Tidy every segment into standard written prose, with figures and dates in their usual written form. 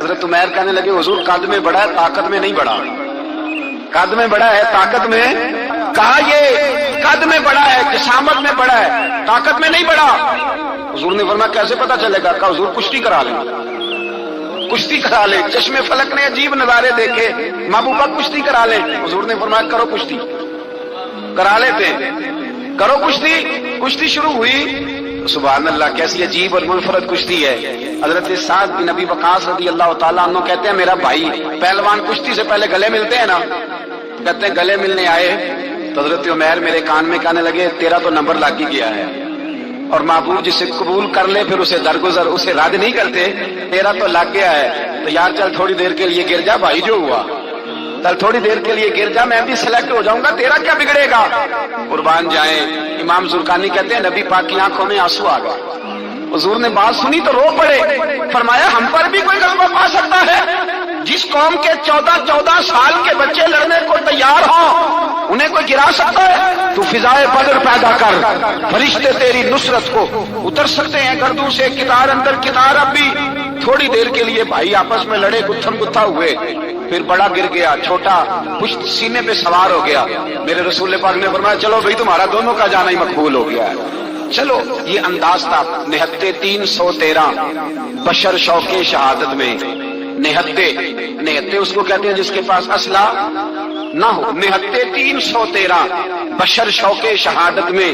حضرت عمیر کہنے لگے حضور قد میں بڑا ہے طاقت میں نہیں بڑا. قد میں بڑا ہے طاقت میں. کہا یہ قد میں بڑا ہے جسامت میں بڑا ہے طاقت میں نہیں بڑا. حضور نے فرمایا کیسے پتا چلے گا؟ کہا حضور کشتی کرا لیں. کشتی کرا لے. چشمے فلک نے عجیب نظارے دیکھے. محبوبہ کشتی کرا لے. حضور نے فرمایا کرو کشتی. کرا لیتے کرو کشتی. کشتی شروع ہوئی. سبحان اللہ کیسی عجیب اور منفرد کشتی ہے. حضرت سعد بن ابی وقاص رضی اللہ تعالیٰ عنہ کہتے ہیں میرا بھائی پہلوان کشتی سے پہلے گلے ملتے ہیں نا. کہتے ہیں گلے ملنے آئے تو حضرت عمیر میرے کان میں کہنے لگے تیرا تو نمبر لگ ہی گیا ہے اور محبوب جسے قبول کر لے پھر اسے درگزر اسے رد نہیں کرتے. تیرا تو لگ گیا ہے تو یار چل تھوڑی دیر کے لیے گر جا بھائی جو ہوا. چل تھوڑی دیر کے لیے گر جا میں بھی سلیکٹ ہو جاؤں گا تیرا کیا بگڑے گا. قربان جائیں. امام زرقانی کہتے ہیں نبی پاک کی آنکھوں میں آنسو آ گئے. حضور نے بات سنی تو رو پڑے. فرمایا ہم پر بھی کوئی غلبہ پا سکتا ہے؟ جس قوم کے 14 سال کے بچے لڑنے کو تیار ہوں انہیں کوئی گرا سکتا ہے؟ تو فضائے بدر پیدا کر فرشتے تیری نصرت کو اتر سکتے ہیں گردوں سے کتار اندر کتار. اب بھی تھوڑی دیر کے لیے بھائی آپس میں لڑے گتھم گتھا ہوئے. پھر بڑا گر گیا چھوٹا پشت سینے پہ سوار ہو گیا. میرے رسول پاک نے فرمایا چلو بھائی تمہارا دونوں کا جانا ہی مقبول ہو گیا ہے. چلو یہ انداز تھا. نہتے 313 بشر شوق شہادت میں. نہتے اس کو کہتے ہیں جس کے پاس اسلحہ نہ ہو. نہتے 313 بشر شوق شہادت میں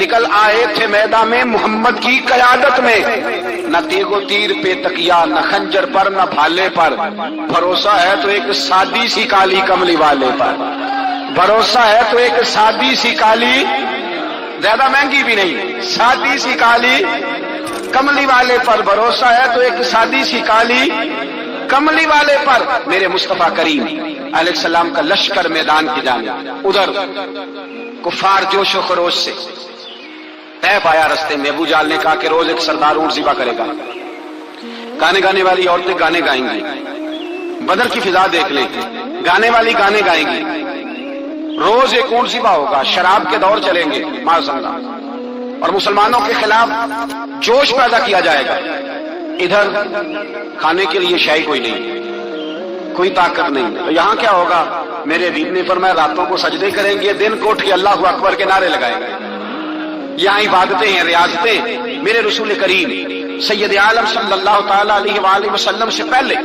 نکل آئے تھے میدان میں محمد کی قیادت میں. نہ تیغ و تیر پہ تکیا نہ خنجر پر نہ بھالے پر. بھروسہ ہے تو ایک سادی سی کالی کملی والے پر. بھروسہ ہے تو ایک سادی سی کالی زیادہ مہنگی بھی نہیں سادی سی کالی کملی والے پر. بھروسہ ہے تو ایک سادی سی کالی کملی والے پر. میرے مصطفیٰ کریم علیہ السلام کا لشکر میدان کی جانب ادھر کفار جوش و خروش سے طے پایا رستے میں. ابو جہل نے کہا کہ روز ایک سردار اونٹ ذبح کرے گا. گانے گانے والی عورتیں گانے گائیں گی. بدر کی فضا دیکھ لیں گانے والی گانے گائیں گی. روز ایک اونٹ ذبح ہوگا. شراب کے دور چلیں گے معاذ اللہ اور مسلمانوں کے خلاف جوش پیدا کیا جائے گا. ادھر کھانے کے لیے شے کوئی نہیں کوئی طاقت نہیں. تو یہاں کیا ہوگا؟ میرے حبیب نے فرمایا راتوں کو سجدے کریں گے دن کو اٹھ کے اللہ اکبر کے نعرے لگائیں گے. یہاں عبادتیں ہیں ریاضتیں. میرے رسول کریم سید عالم صلی اللہ تعالی علیہ وآلہ وسلم سے پہلے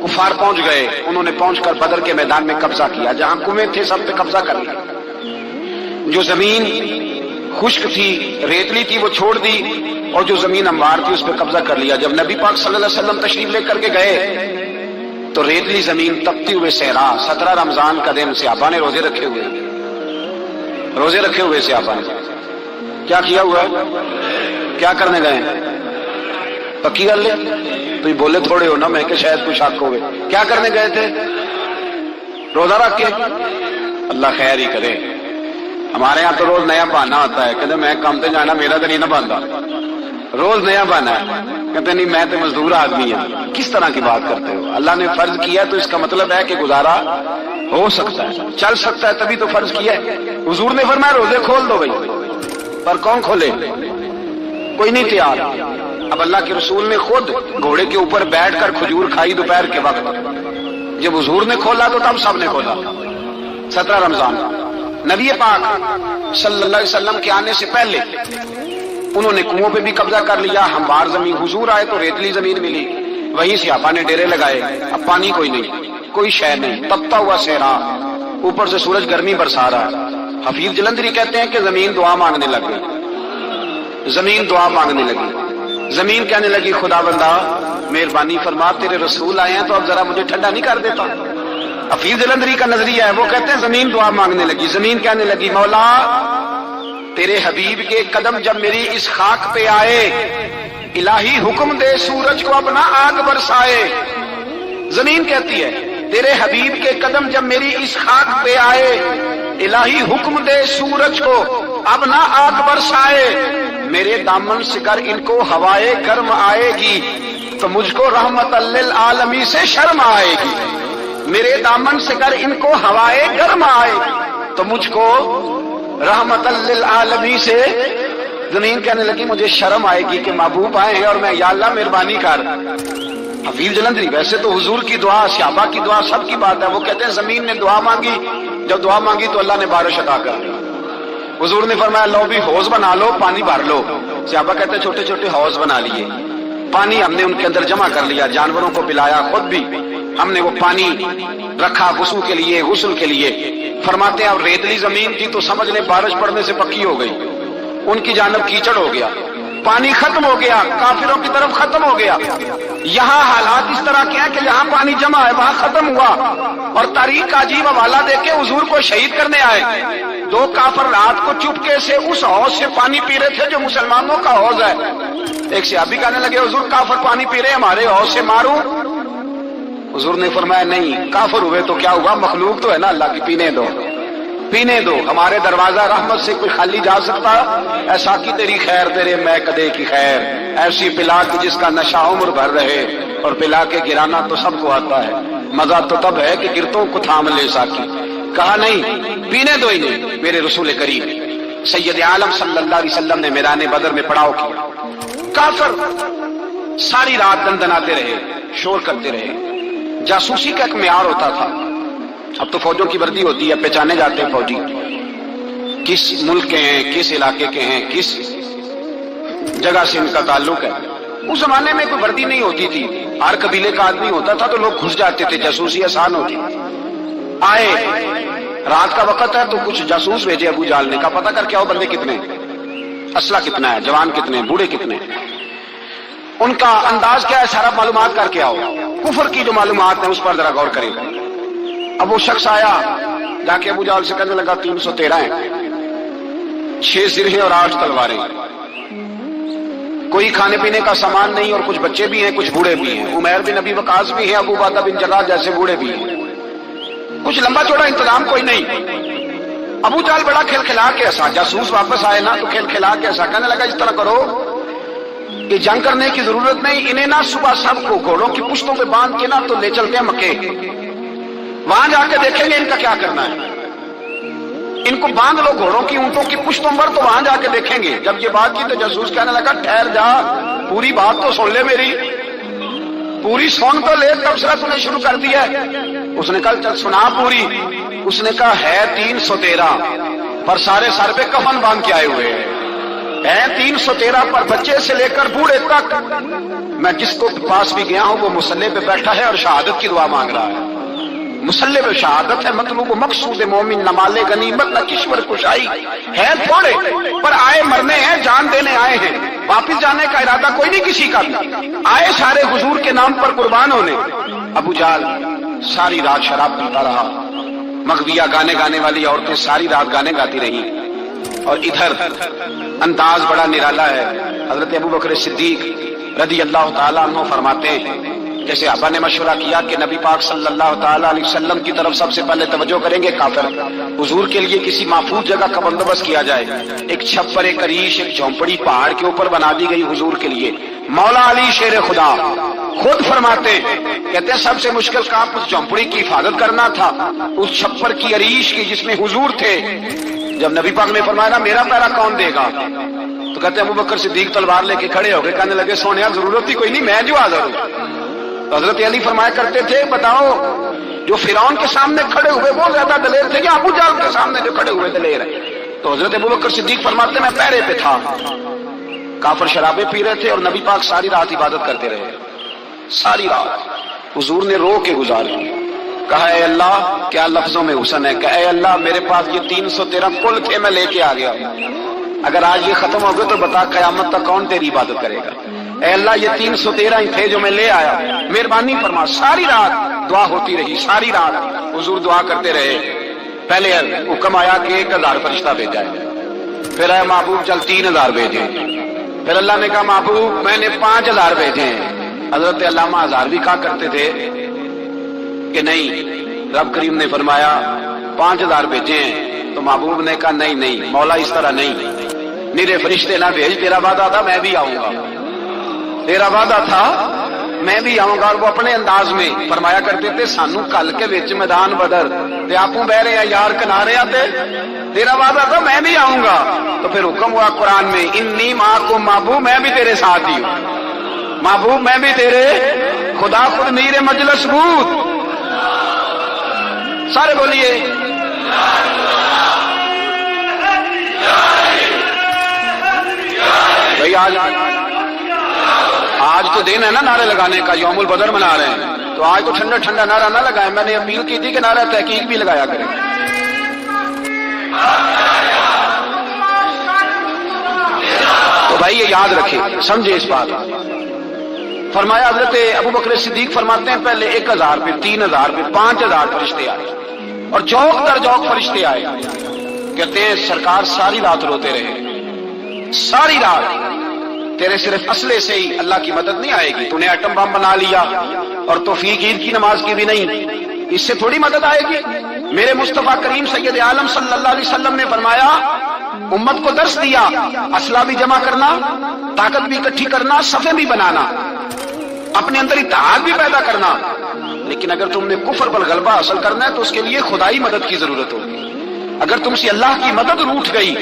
کفار پہنچ گئے. انہوں نے پہنچ کر بدر کے میدان میں قبضہ کیا. جہاں کنویں تھے سب پہ قبضہ کر لیا. جو زمین خشک تھی ریتلی تھی وہ چھوڑ دی اور جو زمین ہموار تھی اس پہ قبضہ کر لیا. جب نبی پاک صلی اللہ علیہ وسلم تشریف لے کر کے گئے تو ریتلی زمین تپتی ہوئے صحرا. 17 رمضان کا دن صحابہ نے روزے رکھے ہوئے صحابہ نے کیا کیا ہوا ہے؟ کیا کرنے گئے ہیں؟ پکی گل تو بولے تھوڑے ہو نا میں کہ شاید کوئی شک ہوئے. کیا کرنے گئے تھے؟ روزہ رکھ کے. اللہ خیر ہی کرے. ہمارے ہاں تو روز نیا بہانا ہوتا ہے. کہتے میں کام تے جانا میرا تو نہیں نہ بنتا. روز نیا بہانا ہے. کہتے نہیں میں تو مزدور آدمی ہوں. کس طرح کی بات کرتے ہو؟ اللہ نے فرض کیا تو اس کا مطلب ہے کہ گزارا ہو سکتا ہے چل سکتا ہے تبھی تو فرض کیا ہے. حضور نے فرمایا روزے کھول دو بھائی. پر کون کھولے؟ کوئی نہیں تیار. اب اللہ کے رسول نے خود گھوڑے کے اوپر بیٹھ کر کھجور کھائی دوپہر کے وقت. جب حضور نے کھولا تو تب سب نے کھولا. 17 رمضان نبی پاک صلی اللہ علیہ وسلم کے آنے سے پہلے انہوں نے کنووں پہ بھی قبضہ کر لیا. ہموار زمین. حضور آئے تو ریتلی زمین ملی. وہیں صحابہ نے ڈیرے لگائے. اب پانی کوئی نہیں کوئی شے نہیں. تپتا ہوا صحرا اوپر سے سورج گرمی برسا رہا. حفیظ جلندری کہتے ہیں کہ زمین دعا مانگنے لگ گئی. زمین دعا مانگنے لگی. زمین کہنے لگی خدا بندہ مہربانی فرما تیرے رسول آئے ہیں تو اب ذرا مجھے ٹھنڈا نہیں کر دیتا. حفیظ جلندری کا نظریہ ہے. وہ کہتے ہیں زمین دعا مانگنے لگی. زمین کہنے لگی مولا تیرے حبیب کے قدم جب میری اس خاک پہ آئے الہی حکم دے سورج کو اپنا آگ برسائے. زمین کہتی ہے تیرے حبیب کے قدم جب میری اس خاک پہ آئے الہی حکم دے سورج کو اپنا آگ برسائے. میرے دامن سے کر ان کو ہوائے گرم آئے گی تو مجھ کو رحمت للعالمین سے شرم آئے گی. میرے دامن سے کر ان کو ہوائے گرم آئے تو مجھ کو رحمت للعالمین سے زمین کہنے لگی مجھے شرم آئے گی کہ محبوب آئے ہیں اور میں یا اللہ مہربانی کر. حفیظ جلندری ویسے تو حضور کی دعا صحابہ کی دعا سب کی بات ہے. وہ کہتے ہیں زمین نے دعا مانگی, جب دعا مانگی تو اللہ نے بارش عطا کر دی. حضور نے فرمایا لو بھی حوض بنا لو, پانی بھر لو. صحابہ کہتے ہیں چھوٹے چھوٹے حوض بنا لیے, پانی ہم نے ان کے اندر جمع کر لیا, جانوروں کو پلایا, خود بھی ہم نے وہ پانی رکھا وضو کے لیے, غسل کے لیے. فرماتے ہیں اب ریتلی زمین تھی تو سمجھ لیں بارش پڑنے سے پکی ہو گئی, ان کی جانب کیچڑ ہو گیا, پانی ختم ہو گیا, کافروں کی طرف ختم ہو گیا. یہاں حالات اس طرح کے ہیں کہ جہاں پانی جمع ہے وہاں ختم ہوا. اور تاریخ کا عجیب حوالہ دے کے حضور کو شہید کرنے آئے. 2 کافر رات کو چپکے سے اس حوض سے پانی پی رہے تھے جو مسلمانوں کا حوض ہے. ایک صحابی کہنے لگے حضور کافر پانی پی رہے ہمارے حوض سے, ماروں؟ حضور نے فرمایا نہیں, کافر ہوئے تو کیا ہوا, مخلوق تو ہے نا اللہ کی, پینے دو پینے دو. ہمارے دروازہ رحمت سے کوئی خالی جا سکتا؟ ایسا کی تیری خیر تیرے میں کدے کی خیر, ایسی پلا کہ جس کا نشہ عمر بھر رہے, اور پلا کے گرانا تو سب کو آتا ہے, مزہ تو تب ہے کہ گرتوں کو تھام لے ساکی. کہا نہیں پینے دو انہیں. میرے رسول کریم سید عالم صلی اللہ علیہ وسلم نے میدان بدر میں پڑاؤ کیا. کافر ساری رات دندناتے رہے, شور کرتے رہے. جاسوسی کا ایک معیار ہوتا تھا, اب تو فوجوں کی وردی ہوتی ہے, پہچانے جاتے ہیں فوجی کس ملک کے ہیں, کس علاقے کے ہیں, کس جگہ سے ان کا تعلق ہے. اس زمانے میں کوئی وردی نہیں ہوتی تھی, ہر قبیلے کا آدمی ہوتا تھا تو لوگ گھس جاتے تھے, جاسوسی آسان ہوتی. آئے رات کا وقت ہے تو کچھ جاسوس بھیجے ابو جال نے, کہا پتہ کر کے آؤ بندے کتنے, اسلحہ کتنا ہے, جوان کتنے, بوڑھے کتنے, ان کا انداز کیا ہے, سارا معلومات کر کے آؤ. کفر کی جو معلومات ہیں اس پر ذرا غور کریں. اب وہ شخص آیا, جا کے ابو جال سے کہنے لگا 313 ہیں, 6 سرہیں اور 8 تلواریں, کوئی کھانے پینے کا سامان نہیں, اور کچھ بچے بھی ہیں, کچھ بوڑھے بھی ہیں, عمیر بن ابی وقاص بھی ہیں, ابو عبیدہ بن جراح جیسے بوڑھے بھی ہیں, کچھ لمبا چوڑا انتظام کوئی نہیں. ابو جال بڑا کھیل کھلا کے ایسا, جاسوس واپس آئے نا تو کھیل کھلا کے ایسا کہنے لگا اس طرح کرو, یہ جنگ کرنے کی ضرورت نہیں, انہیں نا صبح سب کو گھوڑوں کی پشتوں پہ باندھ کے نا تو لے چلتے ہیں مکے, وہاں جا کے دیکھیں گے ان کا کیا کرنا ہے. ان کو باندھ لو گھوڑوں کی اونٹوں کی پشتوں پر, تو وہاں جا کے دیکھیں گے. جب یہ بات کی تو جاسوس کہنے لگا ٹھہر جا, پوری بات تو سن لے میری, پوری سن تو لے, تبصرہ تو نے شروع کر دیا ہے. اس نے کہا چل سنا پوری. اس نے کہا ہے 313 پر سارے سر پہ کفن باندھ کے آئے ہوئے ہیں, 313 پر بچے سے لے کر بوڑھے تک. میں جس کو پاس بھی گیا ہوں وہ مسلح پہ بیٹھا ہے اور شہادت کی دعا مانگ رہا ہے. مسلح پہ شہادت ہے, مطلوب مقصود مومن نہ مال غنیمت نہ کشور کشائی ہے, تھوڑے پر آئے مرنے ہیں, جان دینے آئے ہیں, واپس جانے کا ارادہ کوئی نہیں کسی کا بھی, آئے سارے حضور کے نام پر قربان ہونے. ابو جال ساری رات شراب پیتا رہا, مغویہ گانے گانے والی عورتیں ساری رات گانے گاتی رہی, اور ادھر انداز بڑا نرالا ہے. حضرت ابو بکر صدیق رضی اللہ تعالیٰ عنہ فرماتے ہیں جیسے صحابہ نے مشورہ کیا کہ نبی پاک صلی اللہ تعالیٰ علیہ وسلم کی طرف سب سے پہلے توجہ کریں گے کافر, حضور کے لیے کسی محفوظ جگہ کا بندوبست کیا جائے. ایک چھپر, ایک عریش, ایک جھونپڑی پہاڑ کے اوپر بنا دی گئی حضور کے لیے. مولا علی شیر خدا خود فرماتے کہتے ہیں سب سے مشکل کام اس جھونپڑی کی حفاظت کرنا تھا, اس چھپر کی, عریش کی جس میں حضور تھے. جب نبی پاک نے فرمایا میرا پہرا کون دے گا, تو کہتے ہیں ابو بکر صدیق تلوار لے کے کھڑے ہو گئے, کہنے لگے سونیا ضرورت ہی کوئی نہیں, میں جو حاضر ہوں. تو حضرت علی فرمایا کرتے تھے بتاؤ جو فرعون کے سامنے کھڑے ہوئے وہ زیادہ دلیر تھے یا ابو جہل کے سامنے جو کھڑے ہوئے دلیر ہیں؟ تو حضرت ابو بکر صدیق فرماتے میں پہرے پہ تھا, کافر شرابیں پی رہے تھے اور نبی پاک ساری رات عبادت کرتے رہے, ساری رات حضور نے رو کے گزاری. کہا اے اللہ, کیا لفظوں میں حسن ہے, کہ اے اللہ میرے پاس یہ 313 کل تھے, میں لے کے آ گیا, اگر آج یہ ختم ہو گئے تو بتا قیامت تک کون تیری عبادت کرے گا. اے اللہ یہ 313 ہی تھے جو میں لے آیا, مہربانی فرما. ساری رات دعا ہوتی رہی, ساری رات حضور دعا کرتے رہے. پہلے حکم آیا کہ 1000 فرشتہ بھیجا ہے, پھر اے محبوب چل 3000 بھیجے, پھر اللہ نے کہا محبوب میں نے 5000 بھیجے ہیں. حضرت علامہ ہزار بھی کہا کرتے تھے کہ نہیں, رب کریم نے فرمایا 5000 بھیجے ہیں, تو محبوب نے کہا نہیں نہیں مولا اس طرح نہیں, میرے فرشتے نہ بھیج, تیرا وعدہ تھا میں بھی آؤں گا, تیرا وعدہ تھا میں بھی آؤں گا. اور وہ اپنے انداز میں فرمایا کرتے تھے سانو کل کے وچ میدان بدر تے آپوں بہ رہے ہیں یار کنارے آتے تیرا وعدہ تھا میں بھی آؤں گا. تو پھر حکم ہوا قرآن میں انی معکم محبوب میں بھی تیرے ساتھ ہی ہوں, محبوب میں بھی تیرے, خدا خود میر مجلس بود. سارے بولیے بھائی آج تو دن ہے نا نعرے لگانے کا, یوم البدر منا رہے ہیں, تو آج تو ٹھنڈا ٹھنڈا نعرہ نہ لگائیں. میں نے اپیل کی تھی کہ نعرہ تحقیق بھی لگایا کریں. تو بھائی یہ یاد رکھیں, سمجھے اس بات. فرمایا حضرت ابو بکر صدیق فرماتے ہیں پہلے 1000 پھر 3000 پھر 5000 فرشتے آئے اور جوک در جوک فرشتے آئے. کہتے ہیں سرکار ساری رات روتے رہے, ساری رات. تیرے صرف اسلحے سے ہی اللہ کی مدد نہیں آئے گی, تو نے ایٹم بم بنا لیا اور توفیق عید کی نماز کی بھی نہیں, اس سے تھوڑی مدد آئے گی. میرے مصطفیٰ کریم سید عالم صلی اللہ علیہ وسلم نے فرمایا امت کو درس دیا اسلحہ بھی جمع کرنا, طاقت بھی اکٹھی کرنا, صفیں بھی بنانا, اپنے اندر اتحاد بھی پیدا کرنا. لیکن اگر تم نے کفر پر غلبہ حاصل کرنا ہے تو اس کے لیے خدائی مدد کی ضرورت ہوگی. اگر تم سے اللہ کی مدد روٹ گئی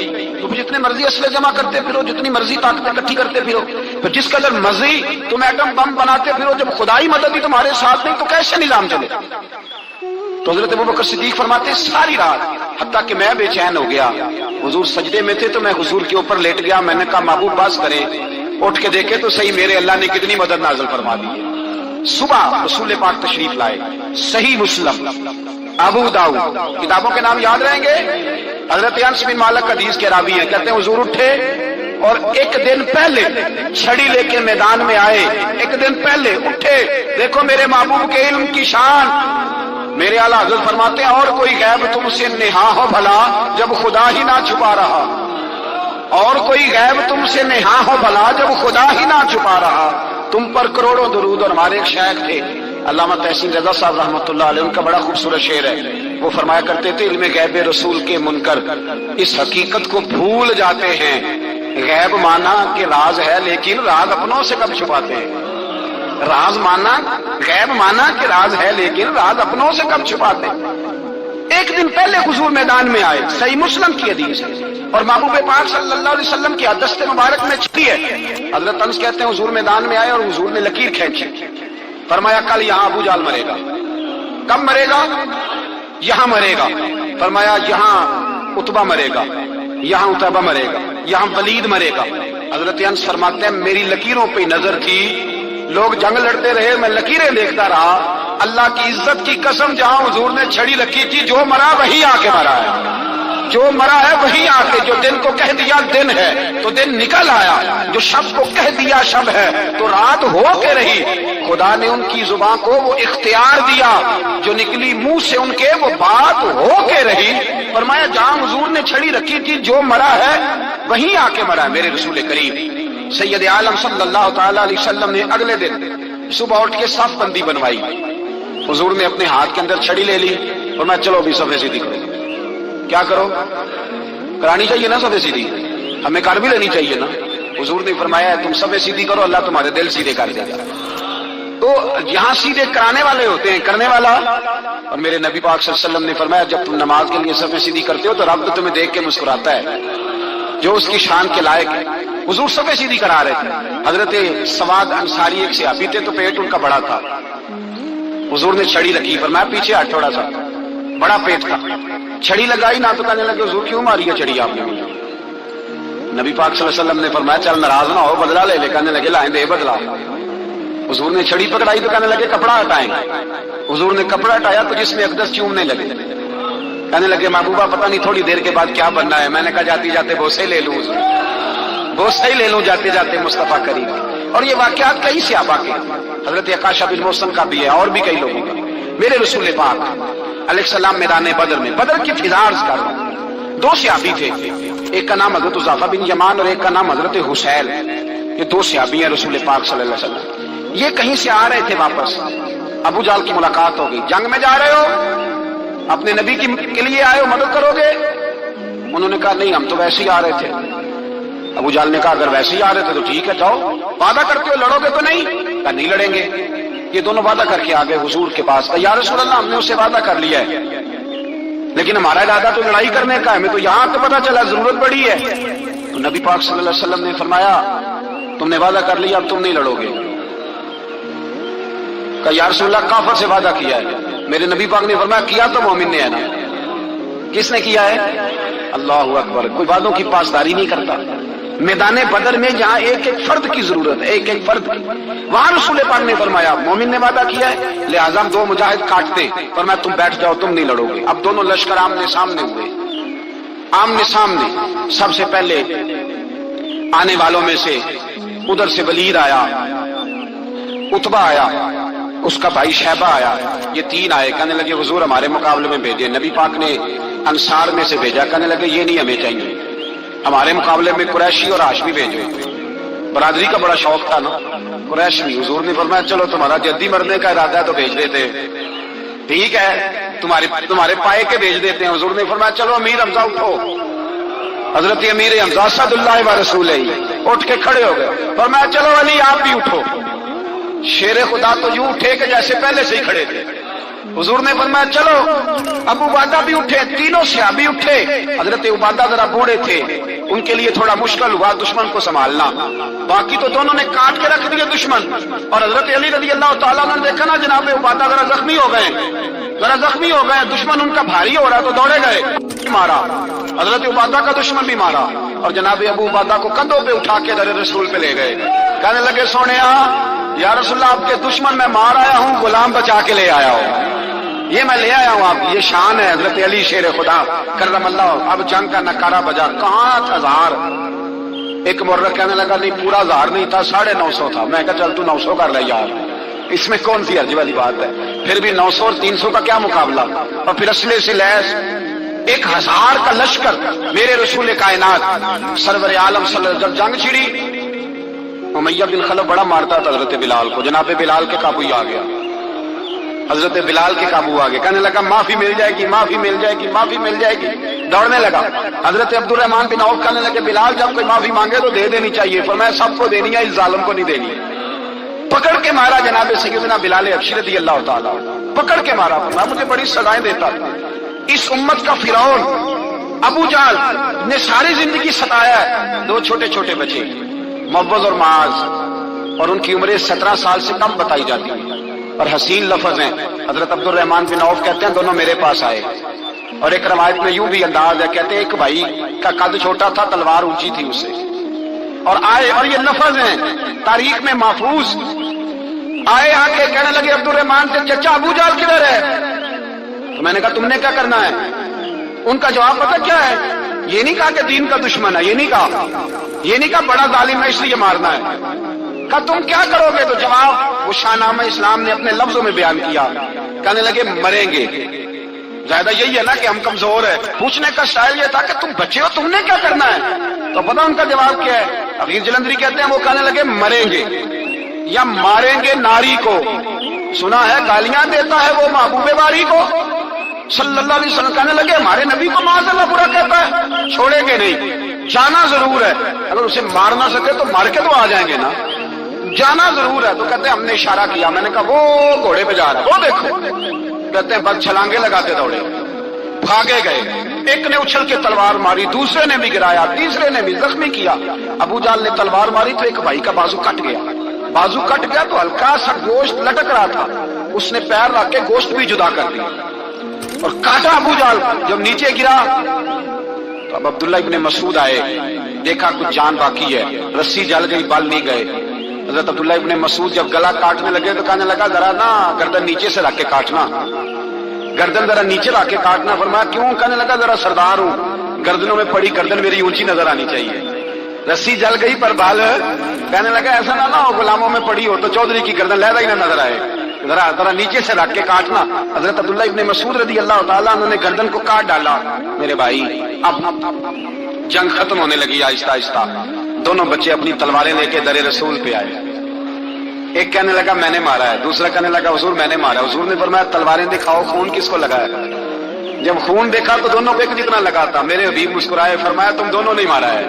تو جتنے مرضی اسلحے جمع کرتے پھرو, جتنی مرضی طاقت اکٹھی کرتے پھرو, پھر جس قدر مرضی تم ایٹم بم بناتے پھرو, جب خدائی مدد ہی تمہارے ساتھ نہیں تو کیسے نظام چلے. تو حضرت ابوبکر صدیق فرماتے ہیں ساری رات حتیٰ کہ میں بے چین ہو گیا. حضور سجدے میں تھے تو میں حضور کے اوپر لیٹ گیا. میں نے کہا محبوب بس کرے, اٹھ کے دیکھے تو صحیح میرے اللہ نے کتنی مدد نازل فرما دی ہے. صبح رسول پاک تشریف لائے, صحیح مسلم, ابو داؤد, کتابوں کے نام یاد رہیں گے. حضرت انس بن مالک حدیث کے راوی ہیں, کہتے ہیں حضور اٹھے اور ایک دن پہلے چھڑی لے کے میدان میں آئے. ایک دن پہلے اٹھے, دیکھو میرے محبوب کے علم کی شان. میرے اعلیٰ حضرت فرماتے ہیں اور کوئی غیب تم سے نہا ہو بھلا جب خدا ہی نہ چھپا رہا, اور کوئی غیب تم سے نہا ہو بھلا جب خدا ہی نہ چھپا رہا. تم پر کروڑوں درود. اور ہمارے ایک شیخ تھے علامہ تحسین رضا صاحب رحمۃ اللہ علیہ, ان کا بڑا خوبصورت شعر ہے. وہ فرمایا کرتے تھے علم غیب رسول کے منکر اس حقیقت کو بھول جاتے ہیں, غیب مانا کہ راز ہے لیکن راز اپنوں سے کب چھپاتے ہیں. راز مانا, غیب مانا کہ راز ہے لیکن راز اپنوں سے کب چھپاتے ہیں. ایک دن پہلے حضور میدان میں آئے, صحیح مسلم کی حدیث ہے, اور محبوب پاک صلی اللہ علیہ وسلم کی دست مبارک میں چھپی ہے. حضرت انس کہتے ہیں حضور میدان میں آئے اور حضور نے لکیر کھینچی. فرمایا کل یہاں ابو جہل مرے گا. کب مرے گا؟ یہاں مرے گا. فرمایا یہاں عتبہ مرے گا, یہاں عتبہ مرے گا, یہاں ولید مرے گا. حضرت انس فرماتے ہیں میری لکیروں پہ نظر تھی, لوگ جنگ لڑتے رہے, میں لکیریں دیکھتا رہا. اللہ کی عزت کی قسم جہاں حضور نے چھڑی رکھی تھی جو مرا وہی آ کے مرا ہے, جو مرا ہے وہی آ کے. جو دن کو کہہ دیا دن ہے تو دن نکل آیا, جو شب کو کہہ دیا شب ہے تو رات ہو کے رہی. خدا نے ان کی زبان کو وہ اختیار دیا, جو نکلی منہ سے ان کے وہ بات ہو کے رہی. فرمایا جہاں حضور نے چھڑی رکھی تھی جو مرا ہے وہیں آ کے مرا. میرے رسول کریم سید عالم صلی اللہ تعالی علیہ وسلم نے اگلے دن صبح اٹھ کے صف بندی بنوائی. حضور نے اپنے ہاتھ کے اندر چھڑی لے لی اور میں چلو بھی صفے سیدھی کرو. کیا کرو؟ کرانی چاہیے نا صفے سیدھی, ہمیں کر بھی لینی چاہیے نا. حضور نے فرمایا تم صفے سیدھی کرو, اللہ تمہارے دل سیدھے کر دے گا. تو یہاں سیدھے کرانے والے ہوتے ہیں, کرنے والا. اور میرے نبی پاک صلی اللہ علیہ وسلم نے فرمایا جب تم نماز کے لیے صفے سیدھی کرتے ہو تو رب تمہیں دیکھ کے مسکراتا ہے جو اس کی شان کے لائق ہے. حضور صفے سیدھی کرا رہے تھے. حضرت سواد انصاری ایک صحابی تھے, تو پیٹ ان کا بڑا تھا. حضور نے چھڑی رکھی, فرمایا پیچھے ہٹ تھوڑا سا, بڑا پیٹ تھا. چھڑی لگائی نہ تو کہنے لگے حضور کیوں ماری ہے چھڑی آپ نے. نبی پاک صلی اللہ علیہ وسلم نے فرمایا چل ناراض نہ ہو, بدلا لے لے. کہنے لگے لائیں دے بدلا. حضور نے چھڑی پکڑائی تو کہنے لگے کپڑا ہٹائیں. حضور نے کپڑا ہٹایا تو جس میں اقدس چومنے لگے. کہنے لگے محبوبہ پتہ نہیں تھوڑی دیر کے بعد کیا بننا ہے. میں نے کہا جاتی جاتے بوسے لے لوں, بوسے ہی لے لوں جاتے جاتے مصطفیٰ کریم. اور یہ واقعات کئی صحابہ کے, حضرت عکاشہ بن محسن کا بھی ہے اور بھی کئی لوگوں کا. میرے رسول پاک علیہ السلام میدان بدر میں, بدر کی فضا عرض کر رہا ہوں. 2 صحابی تھے, ایک کا نام حضرت حذیفہ بن یمان اور ایک کا نام حضرت حسیل. یہ 2 صحابی ہیں رسول پاک صلی اللہ علیہ وسلم. یہ کہیں سے آ رہے تھے واپس, ابو جہل کی ملاقات ہو گئی. جنگ میں جا رہے ہو, اپنے نبی کے لیے آئے ہو, مدد کرو گے؟ انہوں نے کہا نہیں ہم تو ویسے ہی آ رہے تھے. ابو جہل نے کہا اگر ویسے ہی آ رہے تھے تو ٹھیک ہے, جاؤ. وعدہ کرتے ہو لڑو گے تو نہیں؟ کہا نہیں لڑیں گے. یہ دونوں وعدہ کر کے آ گئے حضور کے پاس، یا رسول اللہ ہم نے اس سے وعدہ کر لیا ہے لیکن ہمارا ارادہ تو لڑائی کرنے کا ہے، ہمیں تو یہاں تو پتا چلا ضرورت پڑی ہے۔ تو نبی پاک صلی اللہ علیہ وسلم نے فرمایا تم نے وعدہ کر لیا اب تم نہیں لڑو گے۔ کہا یا رسول اللہ کافر سے وعدہ کیا ہے۔ میرے نبی پاک نے فرمایا کیا تو مومن نے ہے نا۔ کس نے کیا ہے؟ اللہ اکبر۔ کوئی وعدوں کی پاسداری نہیں کرتا۔ میدان بدر میں جہاں ایک ایک فرد کی ضرورت ہے، ایک ایک فرد کی، وہاں رسول پاک نے فرمایا مومن نے وعدہ کیا ہے لہذا ہم دو مجاہد کاٹتے، فرمایا تم بیٹھ جاؤ تم نہیں لڑو گے۔ اب دونوں لشکر آمنے سامنے ہوئے، آمنے سامنے۔ سب سے پہلے آنے والوں میں سے ادھر سے ولید آیا، عتبہ آیا، اس کا بھائی شیبہ آیا، یہ تین آئے۔ کہنے لگے حضور ہمارے مقابلے میں بھیجے۔ نبی پاک نے انصار میں سے بھیجا، کہنے لگے یہ نہیں ہمیں چاہیے، ہمارے مقابلے میں قریشی اور ہاشمی بھیجو۔ برادری کا بڑا شوق تھا نا قریشی۔ حضور نے فرمایا چلو تمہارا جدی مرنے کا ارادہ ہے تو بھیج دیتے، ٹھیک ہے تمہارے پائے کے بھیج دیتے ہیں۔ حضور نے فرمایا چلو امیر حمزہ اٹھو۔ حضرت امیر حمزہ اسد اللہ و رسولہ اٹھ کے کھڑے ہو گئے، فرمایا چلو علی آپ بھی اٹھو۔ شیر خدا تو یوں اٹھے کہ جیسے پہلے سے ہی کھڑے تھے۔ حضور نے فرمایا چلو ابو عبادہ بھی اٹھے، تینوں صحابی اٹھے۔ حضرت عبادہ ذرا بوڑھے تھے، ان کے لیے تھوڑا مشکل ہوا دشمن کو سنبھالنا، باقی تو دونوں نے کاٹ کے رکھ دیے دشمن۔ اور حضرت علی رضی اللہ تعالیٰ نے دیکھا نا جناب عبادہ ذرا زخمی ہو گئے، دشمن ان کا بھاری ہو رہا تو دوڑے گئے، مارا حضرت عبادہ کا دشمن بھی مارا، اور جناب ابو عبادہ کو کندھوں پہ اٹھا کے در رسول پہ لے گئے۔ کہنے لگے سونے یا رسول اللہ آپ کے دشمن میں مار آیا ہوں، غلام بچا کے لے آیا ہوں، یہ میں لے آیا ہوں آپ، یہ شان ہے حضرت علی شیر خدا کرم اللہ۔ اب جنگ کا نکارہ بجا، کہاں تھا ہزار؟ ایک مرغ کہنے لگا نہیں پورا ہزار نہیں تھا، 950 تھا۔ میں کہا چل تو 900 کر لے یار، اس میں کون سی عجیب والی بات ہے؟ پھر بھی 900 اور 300 کا کیا مقابلہ؟ اور پھر اسلحے سے لیس 1000 کا لشکر میرے رسول کائنات سرور عالم صلی اللہ علیہ وسلم۔ جب جنگ چھڑی امیہ بن خلف بڑا مارتا تھا حضرت بلال کو، جناب بلال کے قابو آ گیا، حضرت بلال کے قابو آ گئے۔ کہنے لگا معافی مل جائے گی، معافی مل جائے گی، معافی مل جائے گی، دوڑنے لگا۔ حضرت عبد الرحمن بن عوف کہنے لگے بلال جب کوئی معافی مانگے تو دے دینی چاہیے، فرمایا سب کو دینی ہے اس ظالم کو نہیں دینی۔ پکڑ کے مارا جناب سیدنا بلال حبشی رضی اللہ تعالی، پکڑ کے مارا، فرمایا مجھے بڑی سزائیں دیتا تھا۔ اس امت کا فرعون ابو جہل نے ساری زندگی ستایا ہے، دو چھوٹے چھوٹے بچے معوذ اور معاذ، اور ان کی عمریں 17 سال سے کم بتائی جاتی ہے، اور حسین لفظ ہیں۔ حضرت عبد الرحمن بن عوف کہتے ہیں دونوں میرے پاس آئے، اور ایک روایت میں یوں بھی انداز ہے، کہتے ہیں ایک بھائی کا قد چھوٹا تھا، تلوار اونچی تھی اس سے، اور آئے، اور یہ لفظ ہیں تاریخ میں محفوظ، آئے آ کے کہنے لگے عبد الرحمن سے چچا ابو جہل کدھر ہے؟ تو میں نے کہا تم نے کیا کرنا ہے؟ ان کا جواب پتہ کیا ہے؟ یہ نہیں کہا کہ دین کا دشمن ہے، یہ نہیں کہا بڑا ظالم ہے اس لیے مارنا ہے، کہا تم کیا کرو گے؟ تو جواب وہ شاہ نامہ اسلام نے اپنے لفظوں میں بیان کیا، کہنے لگے مریں گے۔ زیادہ یہی ہے نا کہ ہم کمزور ہیں، پوچھنے کا سٹائل یہ تھا کہ تم بچے ہو تم نے کیا کرنا ہے؟ تو پتہ ان کا جواب کیا ہے؟ حفیظ جلندری کہتے ہیں وہ کہنے لگے مریں گے یا ماریں گے ناری کو، سنا ہے گالیاں دیتا ہے وہ محبوب باری کو صلی اللہ علیہ وسلم، کہنے لگے ہمارے نبی کو معاذ اللہ برا کہتا ہے، چھوڑیں گے نہیں، جانا ضرور ہے، اگر اسے مار نہ سکے تو مار کے تو آ جائیں گے نا، جانا ضرور ہے۔ تو کہتے ہیں ہم نے اشارہ کیا، میں نے کہا وہ گھوڑے پہ جا رہا ہے وہ دیکھو، کہتے ہیں بس چھلانگے لگاتے دوڑے، بھاگے گئے، ایک نے اچھل کے تلوار ماری، دوسرے نے بھی گرایا، تیسرے نے بھی زخمی کیا۔ ابو جہل نے تلوار ماری تو ایک بھائی کا بازو کٹ گیا تو ہلکا سا گوشت لٹک رہا تھا، اس نے پیر رکھ کے گوشت بھی جدا کر دیا اور کاٹا ابو جہل۔ جب نیچے گرا تو اب عبداللہ ابن مسعود آئے، دیکھا کچھ جان باقی ہے، رسی جل گئی، بال نہیں گئے۔ حضرت عبداللہ ابن مسعود جب گلا کاٹنے لگے تو کہنے لگا ذرا نا گردن نیچے سے رکھ کے کاٹنا، گردن ذرا نیچے رکھ کے کاٹنا۔ فرمایا کیوں؟ کہنے لگا ذرا سردار ہوں، گردنوں میں پڑی گردن میری اونچی نظر آنی چاہیے، رسی جل گئی پر بال، کہنے لگا ایسا نہ ہو غلاموں میں پڑی ہو تو چودھری کی گردن لہذا ہی نہ نظر آئے، ذرا نیچے سے رکھ کے کاٹنا۔ حضرت عبداللہ ابن مسعود رضی اللہ تعالیٰ انہوں نے گردن کو کاٹ ڈالا۔ میرے بھائی اب جنگ ختم ہونے لگی آہستہ آہستہ، دونوں بچے اپنی تلواریں لے کے در رسول پہ آئے، ایک کہنے لگا میں نے مارا ہے، دوسرا کہنے لگا حضور میں نے مارا۔ حضور نے فرمایا تلواریں دکھاؤ، خون کس کو لگا ہے؟ جب خون دیکھا تو دونوں کو ایک جتنا لگا تھا۔ میرے حبیب مسکرائے، فرمایا تم دونوں نہیں مارا ہے،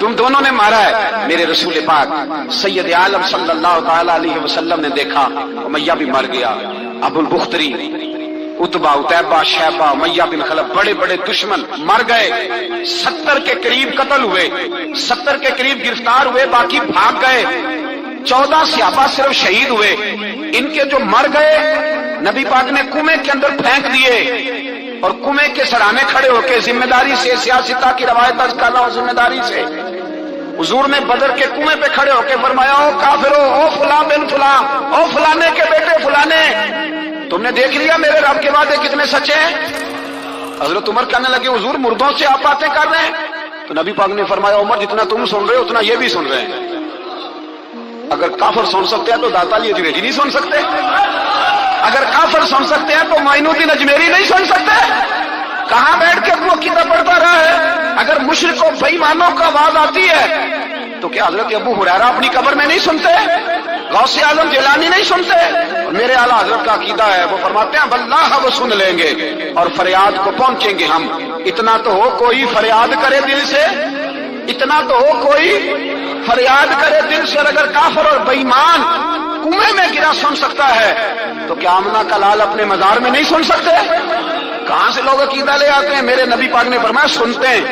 تم دونوں نے مارا ہے۔ میرے رسول پاک سید عالم صلی اللہ تعالی علیہ وسلم نے دیکھا امیہ بھی مر گیا، ابو البختری، اتبا، اتیبہ، شیبہ، امیہ بن خلف، بڑے بڑے دشمن مر گئے، 70 کے قریب قتل ہوئے، 70 کے قریب گرفتار ہوئے، باقی بھاگ گئے، 14 صحابہ صرف شہید ہوئے۔ ان کے جو مر گئے نبی پاک نے کنویں کے اندر پھینک دیے، اور کنویں کے سرانے کھڑے ہو کے ذمہ داری سے، سیاستہ کی روایت از کر رہا ہوں، ذمہ داری سے حضور نے بدر کے کنویں پہ کھڑے ہو کے فرمایا، او کافرو، او فلاں بن فلاں، او فلانے کے بیٹے فلانے، تم نے دیکھ لیا میرے رب کے وعدے کتنے سچے ہیں؟ حضرت عمر کہنے لگے حضور مردوں سے آپ باتیں کر رہے ہیں؟ تو نبی پاک نے فرمایا عمر جتنا تم سن رہے ہو اتنا یہ بھی سن رہے ہیں۔ اگر کافر سن سکتے ہیں تو داتا علی اجمیری نہیں سن سکتے؟ اگر کافر سن سکتے ہیں تو معین الدین اجمیری نہیں سن سکتے؟ کہاں بیٹھ کے اپنا عقیدہ پڑھتا رہا ہے؟ اگر مشرک و بے ایمانوں کا آواز آتی ہے تو کیا حضرت ابو ہریرہ اپنی قبر میں نہیں سنتے؟ غوث اعظم جیلانی نہیں سنتے؟ اور میرے اعلیٰ حضرت کا عقیدہ ہے، وہ فرماتے ہیں واللہ وہ سن لیں گے اور فریاد کو پہنچیں گے ہم۔ اتنا تو ہو کوئی فریاد کرے دل سے، اتنا تو ہو کوئی فریاد کرے دل سے۔ اگر کافر اور بے ایمان کنویں میں گرا سن سکتا ہے تو کیا آمنہ کا لال اپنے مزار میں نہیں سن سکتے؟ کہاں سے لوگ عقیدہ لے آتے ہیں؟ میرے نبی پاک نے فرمایا سنتے ہیں۔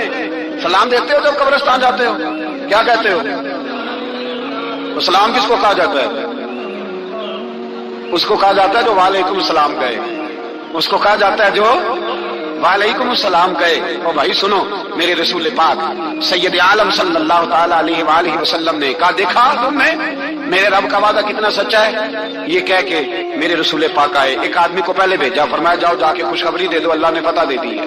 سلام دیتے ہو جب قبرستان جاتے ہو؟ کیا کہتے ہو؟ تو سلام کس کو کہا جاتا ہے؟ اس کو کہا جاتا ہے جو وعلیکم السلام کہے، اس کو کہا جاتا ہے جو وعلیکم السلام کہے۔ اور بھائی سنو، میرے رسول پاک سید عالم صلی اللہ تعالی علیہ وآلہ وسلم نے کہا دیکھا تم نے میرے رب کا وعدہ کتنا سچا ہے؟ یہ کہہ کے میرے رسول پاک آئے، ایک آدمی کو پہلے بھیجا، فرمایا جاؤ جا کے خوشخبری دے دو، اللہ نے فتح دے دی ہے،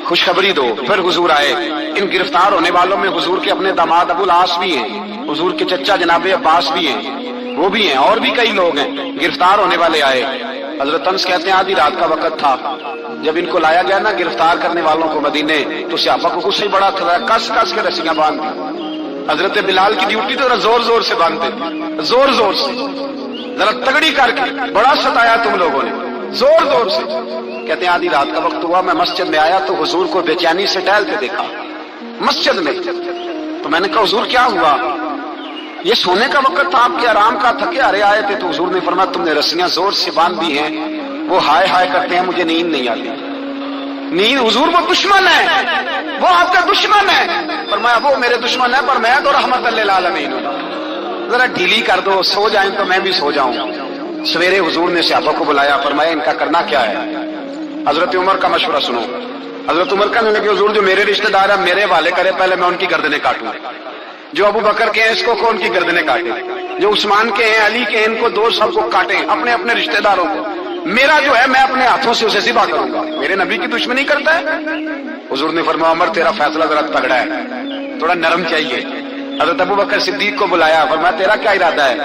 خوشخبری دو۔ پھر حضور آئے، ان گرفتار ہونے والوں میں حضور کے اپنے داماد ابو العاص بھی ہیں، حضور کے چچا جناب عباس بھی ہیں، وہ بھی ہیں، اور بھی کئی لوگ ہیں گرفتار ہونے والے آئے۔ حضرت انس کہتے ہیں آدھی رات کا وقت تھا، جب ان کو لایا گیا نا گرفتار کرنے والوں کو مدینے، تو صحابہ کو غصہ ہی بڑا تھا، کس کس کے رسیاں باندھ دی۔ حضرت بلال کی ڈیوٹی تو زور زور سے باندھتے، زور زور سے، ذرا تگڑی کر کے، بڑا ستایا تم لوگوں نے، زور زور سے۔ کہتے ہیں آدھی رات کا وقت ہوا، میں مسجد میں آیا تو حضور کو بے چینی سے ٹہلتے دیکھا مسجد میں، تو میں نے کہا حضور کیا ہوا؟ یہ سونے کا وقت تھا، آپ کے آرام کا، تھکے ہارے آئے تھے۔ تو حضور نے فرمایا تم نے رسیاں زور سے باندھ دی ہیں، وہ ہائے ہائے کرتے ہیں، مجھے نیند نہیں آتی۔ نیند حضور وہ دشمن ہے، وہ آپ کا دشمن ہے۔ فرمایا وہ میرے دشمن ہے پر میں تو رحمت للعالمین ہوں، ذرا ڈھیلی کر دو، سو جائیں تو میں بھی سو جاؤں۔ سویرے حضور نے صحابہ کو بلایا، فرمایا ان کا کرنا کیا ہے؟ حضرت عمر کا مشورہ سنو۔ حضرت عمر کہنے لگے حضور جو میرے رشتہ دار ہیں میرے حوالے کرے، پہلے میں ان کی گردنیں کاٹوں، جو ابو بکر کے ہیں اس کو کون کی گردنیں کاٹے، جو عثمان کے ہیں علی کے ہیں ان کو دو سب کو کاٹیں، اپنے اپنے رشتہ داروں کو۔ میرا جو ہے میں اپنے ہاتھوں سے اسے ذبح کروں گا، میرے نبی کی دشمنی کرتا ہے۔ حضور نے فرمایا عمر تیرا فیصلہ ذرا تگڑا ہے، تھوڑا نرم چاہیے۔ حضرت ابو بکر صدیق کو بلایا، فرمایا تیرا کیا ارادہ ہے؟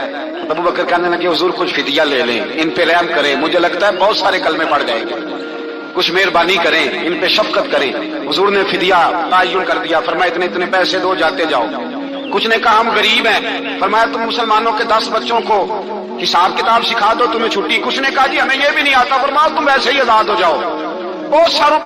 ابو بکر کہنے لگے حضور کچھ فدیہ لے لیں، ان پہ رحم کریں، مجھے لگتا ہے بہت سارے کلمے پڑ جائیں گے، کچھ مہربانی کریں، ان پہ شفقت کریں۔ حضور نے فدیہ تعین کر دیا، فرمایا اتنے اتنے پیسے دو، جاتے جاؤ۔ کچھ نے کہا ہم غریب ہیں، فرمایا تم مسلمانوں کے 10 بچوں کو حساب کتاب سکھا دو، تمہیں چھٹی۔ کچھ نے کہا جی ہمیں یہ بھی نہیں آتا، فرمایا تم ایسے ہی آزاد ہو جاؤ۔ بہت ساروں